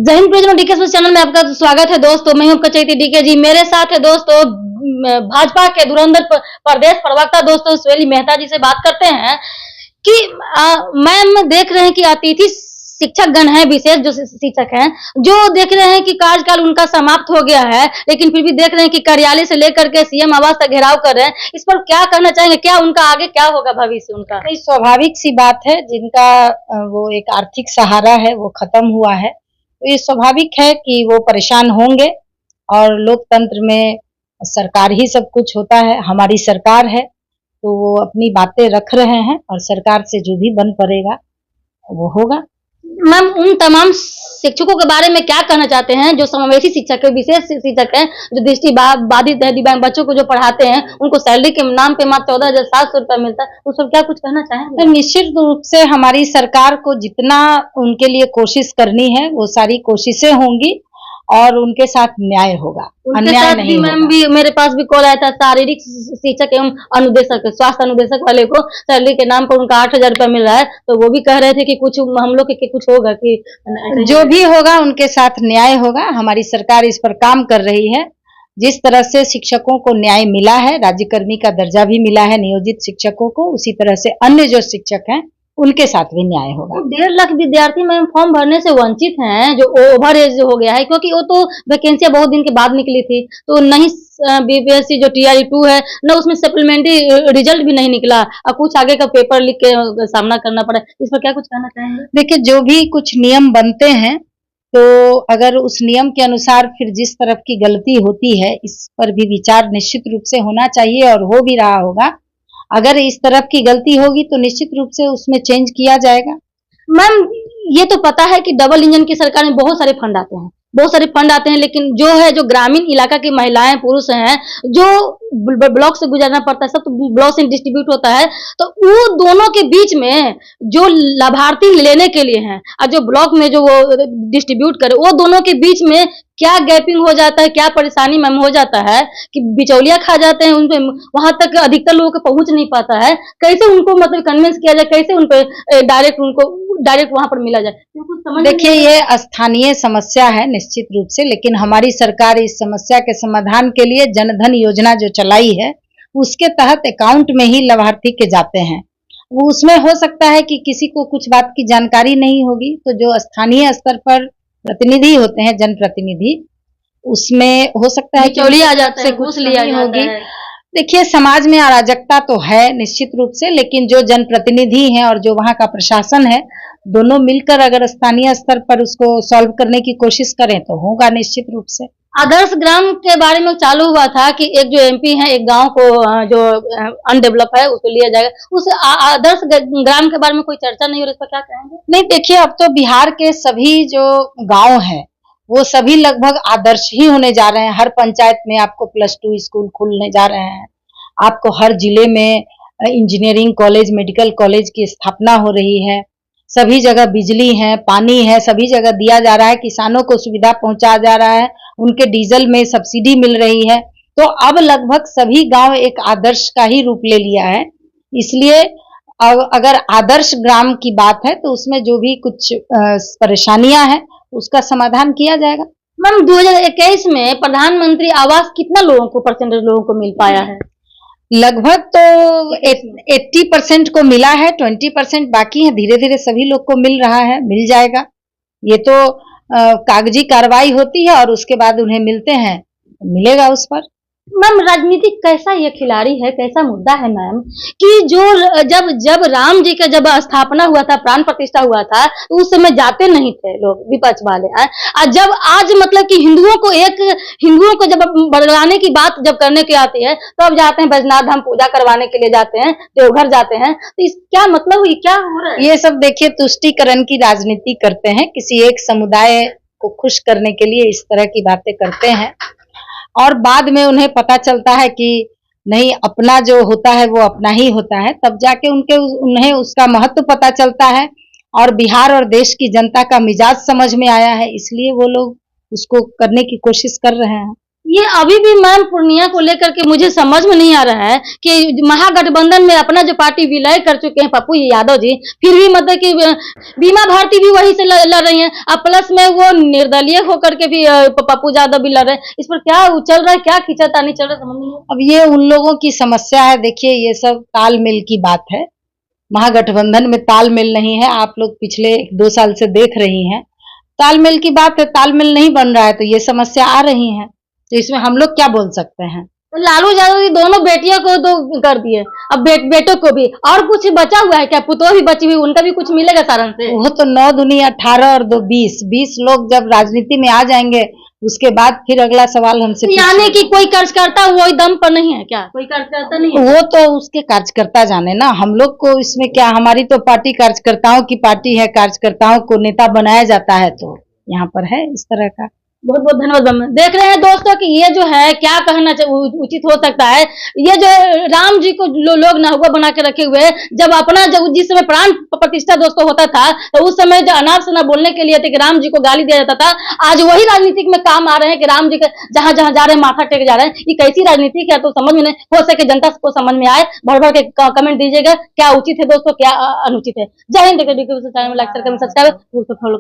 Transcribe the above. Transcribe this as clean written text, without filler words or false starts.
जय हिंद प्रियजनों, DK news channel में आपका स्वागत है दोस्तों। मैं हूं कचैती डीके जी। मेरे साथ है दोस्तों भाजपा के धुरंधर प्रदेश प्रवक्ता दोस्तों सुहेली मेहता जी से बात करते हैं कि मैम देख रहे हैं कि अतिथि शिक्षक गण है, विशेष जो शिक्षक हैं, जो देख रहे हैं कि कार्यकाल उनका समाप्त हो गया है, लेकिन फिर भी देख रहे हैं कि कार्यालय से लेकर के सीएम आवास तक घेराव कर रहे हैं। इस पर क्या कहना चाहेंगे? क्या उनका आगे क्या होगा भविष्य उनका? नहीं, स्वाभाविक सी बात है, जिनका वो एक आर्थिक सहारा है वो खत्म हुआ है, तो ये स्वाभाविक है कि वो परेशान होंगे। और लोकतंत्र में सरकार ही सब कुछ होता है, हमारी सरकार है, तो वो अपनी बातें रख रहे हैं और सरकार से जो भी बन पड़ेगा वो होगा। मैम उन तमाम शिक्षकों के बारे में क्या कहना चाहते हैं जो समावेशी शिक्षक है, विशेष शिक्षक हैं, जो दृष्टि बाधित है, दिव्यांग बच्चों को जो पढ़ाते हैं, उनको सैलरी के नाम पे मात्र 14,700 रुपया मिलता है, उस पर क्या कुछ कहना चाहेंगे? निश्चित रूप से हमारी सरकार को जितना उनके लिए कोशिश करनी है वो सारी कोशिशें होंगी और उनके साथ न्याय होगा, अन्याय नहीं होगा। मैम भी मेरे पास भी कॉल आया था, शारीरिक शिक्षक एवं अनुदेशक, स्वास्थ्य अनुदेशक वाले को सैलरी के नाम पर उनका 8,000 रुपया मिल रहा है, तो वो भी कह रहे थे कि कुछ हम लोग के कुछ होगा कि जो भी होगा उनके साथ न्याय होगा। हमारी सरकार इस पर काम कर रही है। जिस तरह से शिक्षकों को न्याय मिला है, राज्यकर्मी का दर्जा भी मिला है नियोजित शिक्षकों को, उसी तरह से अन्य जो शिक्षक हैं उनके साथ भी न्याय होगा। 1.5 लाख विद्यार्थी मैम फॉर्म भरने से वंचित हैं, जो ओवर एज हो गया है, क्योंकि वो तो वैकेंसियां बहुत दिन के बाद निकली थी, तो नहीं बीपीएससी जो TRE 2 है न उसमें सप्लीमेंट्री रिजल्ट भी नहीं निकला और कुछ आगे का पेपर लिख के सामना करना पड़ा। इस पर क्या कुछ कहना चाहेंगे? देखिए, जो भी कुछ नियम बनते हैं तो अगर उस नियम के अनुसार फिर जिस तरफ की गलती होती है इस पर भी विचार निश्चित रूप से होना चाहिए और हो भी रहा होगा। अगर इस तरफ की गलती होगी तो निश्चित रूप से उसमें चेंज किया जाएगा। मैम ये तो पता है कि डबल इंजन की सरकार में बहुत सारे फंड आते हैं, लेकिन जो है जो ग्रामीण इलाका की महिलाएं पुरुष हैं, जो ब्लॉक से गुजरना पड़ता है, सब तो ब्लॉक से डिस्ट्रीब्यूट होता है, तो वो दोनों के बीच में जो लाभार्थी लेने के लिए हैं और जो ब्लॉक में जो वो डिस्ट्रीब्यूट करे, वो दोनों के बीच में क्या गैपिंग हो जाता है, क्या परेशानी मैम हो जाता है कि बिचौलिया खा जाते हैं, उनपे वहां तक अधिकतर लोगों को पहुंच नहीं पाता है। कैसे उनको मतलब कन्विंस किया जाए, कैसे उनपे डायरेक्ट वहां पर मिला जाए? देखिए, ये स्थानीय समस्या है निश्चित रूप से, लेकिन हमारी सरकार इस समस्या के समाधान के लिए जनधन योजना जो चलाई है उसके तहत अकाउंट में ही लाभार्थी के जाते हैं। वो उसमें हो सकता है कि किसी को कुछ बात की जानकारी नहीं होगी, तो जो स्थानीय स्तर पर प्रतिनिधि होते हैं, जनप्रतिनिधि, उसमें हो सकता है बिचौलिया आ जाता है, घूस लिया होगी। देखिए, समाज में अराजकता तो है निश्चित रूप से, लेकिन जो जनप्रतिनिधि हैं और जो वहाँ का प्रशासन है, दोनों मिलकर अगर स्थानीय स्तर पर उसको सॉल्व करने की कोशिश करें तो होगा निश्चित रूप से। आदर्श ग्राम के बारे में चालू हुआ था कि एक जो MP है, एक गांव को जो अनडेवलप है उसको लिया जाएगा, उस आदर्श ग्राम के बारे में कोई चर्चा नहीं हो रही, इस पर क्या कहेंगे? नहीं, देखिए, अब तो बिहार के सभी जो गांव हैं वो सभी लगभग आदर्श ही होने जा रहे हैं। हर पंचायत में आपको +2 स्कूल खुलने जा रहे हैं, आपको हर जिले में इंजीनियरिंग कॉलेज, मेडिकल कॉलेज की स्थापना हो रही है, सभी जगह बिजली है, पानी है, सभी जगह दिया जा रहा है, किसानों को सुविधा पहुंचा जा रहा है, उनके डीजल में सब्सिडी मिल रही है। तो अब लगभग सभी गांव एक आदर्श का ही रूप ले लिया है। इसलिए अगर आदर्श ग्राम की बात है तो उसमें जो भी कुछ परेशानियां हैं उसका समाधान किया जाएगा। मैम 2021 में प्रधानमंत्री आवास कितना लोगों को परसेंटेज लोगों को मिल पाया है? लगभग तो 80% को मिला है, 20% बाकी है। धीरे धीरे सभी लोग को मिल रहा है, मिल जाएगा। ये तो कागजी कार्रवाई होती है और उसके बाद उन्हें मिलते हैं, मिलेगा उस पर। मैम राजनीतिक कैसा ये खिलाड़ी है, कैसा मुद्दा है मैम कि जो जब राम जी का जब स्थापना हुआ था, प्राण प्रतिष्ठा हुआ था, तो उस समय जाते नहीं थे लोग विपक्ष वाले। और जब आज मतलब कि हिंदुओं को जब बढ़ाने की बात जब करने की आती है तो अब जाते हैं बैजनाथ धाम पूजा करवाने के लिए जाते हैं, देवघर जाते हैं, तो इस क्या मतलब ये क्या हो रहा है? ये सब देखिए तुष्टीकरण की राजनीति करते हैं, किसी एक समुदाय को खुश करने के लिए इस तरह की बातें करते हैं और बाद में उन्हें पता चलता है कि नहीं, अपना जो होता है वो अपना ही होता है, तब जाके उन्हें उसका महत्व पता चलता है और बिहार और देश की जनता का मिजाज समझ में आया है, इसलिए वो लोग उसको करने की कोशिश कर रहे हैं। ये अभी भी मैम पूर्णिया को लेकर के मुझे समझ में नहीं आ रहा है कि महागठबंधन में अपना जो पार्टी विलय कर चुके हैं पप्पू यादव जी, फिर भी मतलब कि बीमा भारती भी वहीं से लड़ रही हैं, अब प्लस में वो निर्दलीय होकर के भी पप्पू यादव भी लड़ रहे हैं। इस पर क्या चल रहा है, क्या खींचातानी चल रहा है, समझ नहीं आ रहा। अब ये उन लोगों की समस्या है। देखिए, ये सब तालमेल की बात है। महागठबंधन में तालमेल नहीं है, आप लोग पिछले 2 साल से देख रही हैं। तालमेल की बात है, तालमेल नहीं बन रहा है तो ये समस्या आ रही है, तो इसमें हम लोग क्या बोल सकते हैं। लालू यादव जी दोनों बेटियों को तो कर दिए, अब बेटों को भी, और कुछ बचा हुआ है क्या? पुतोह भी बची हुई, उनका भी कुछ मिलेगा सारण से? वो तो 9 दूनी 18 और 2 20 लोग जब राजनीति में आ जाएंगे उसके बाद फिर अगला सवाल हमसे यानी कि कोई कार्यकर्ता वो दम पर नहीं है क्या? कोई कार्यकर्ता नहीं है? वो तो उसके कार्यकर्ता जाने ना, हम लोग को इसमें क्या। हमारी तो पार्टी कार्यकर्ताओं की पार्टी है, कार्यकर्ताओं को नेता बनाया जाता है, तो यहाँ पर है इस तरह का। बहुत बहुत धन्यवाद मैम। देख रहे हैं दोस्तों कि ये जो है क्या कहना उचित हो सकता है, ये जो राम जी को लोग नहुआ बना के रखे हुए हैं, जब अपना जब जिस समय प्राण प्रतिष्ठा दोस्तों होता था तो उस समय जो अनाप शनाप बोलने के लिए थे कि राम जी को गाली दिया जाता था, आज वही राजनीतिक में काम आ रहे हैं कि राम जी के जहां जहां जा रहे हैं माथा टेक जा रहे हैं। ये कैसी राजनीति है तो समझ में नहीं, हो सके जनता को समझ में आए। भर भर के कमेंट दीजिएगा क्या उचित है दोस्तों, क्या अनुचित है। जय हिंद। चैनल में like share comment subscribe follow.